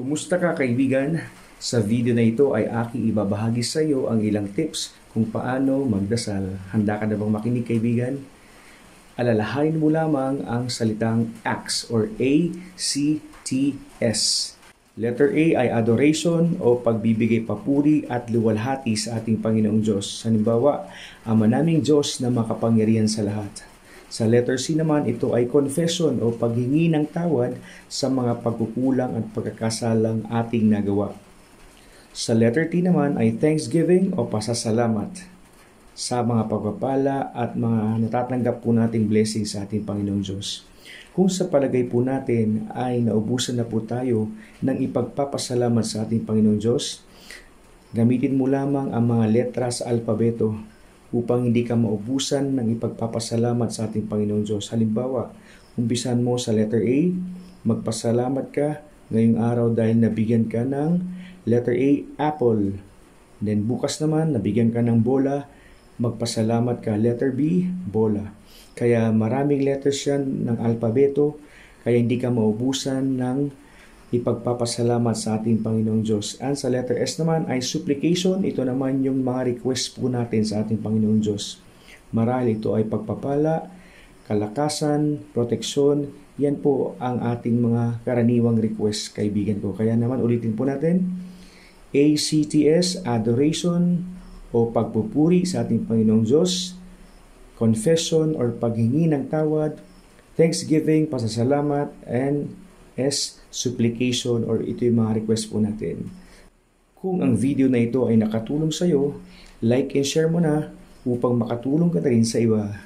Kumusta ka kaibigan? Sa video na ito ay aking ibabahagi sa iyo ang ilang tips kung paano magdasal. Handa ka na bang makinig kaibigan? Alalahanin mo lamang ang salitang ACTS or A-C-T-S. Letter A ay adoration o pagbibigay papuri at luwalhati sa ating Panginoong Diyos. Halimbawa, Ama naming Diyos na makapangyarihan sa lahat. Sa letter C naman, ito ay confession o paghingi ng tawad sa mga pagkukulang at pagkakasalang ating nagawa. Sa letter T naman ay thanksgiving o pasasalamat sa mga pagpapala at mga natatanggap po nating blessing sa ating Panginoong Diyos. Kung sa palagay po natin ay naubusan na po tayo ng ipagpapasalamat sa ating Panginoong Diyos, gamitin mo lamang ang mga letra sa alpabeto upang hindi ka maubusan ng ipagpapasalamat sa ating Panginoong Diyos. Halimbawa, umpisan mo sa letter A, magpasalamat ka ngayong araw dahil nabigyan ka ng letter A, apple. Then bukas naman, nabigyan ka ng bola, magpasalamat ka, letter B, bola. Kaya maraming letters yan ng alpabeto, kaya hindi ka maubusan ng ipagpapasalamat sa ating Panginoong Diyos. And sa letter S naman ay supplication. Ito naman yung mga request po natin sa ating Panginoong Diyos. Marahil ito ay pagpapala, kalakasan, proteksyon. Yan po ang ating mga karaniwang request, kaibigan ko. Kaya naman ulitin po natin. ACTS, adoration o pagpupuri sa ating Panginoong Diyos. Confession or paghingi ng tawad. Thanksgiving, pasasalamat, and S, supplication or ito yung mga request po natin. Kung ang video na ito ay nakatulong sa iyo, like and share mo na upang makatulong ka na rin sa iba.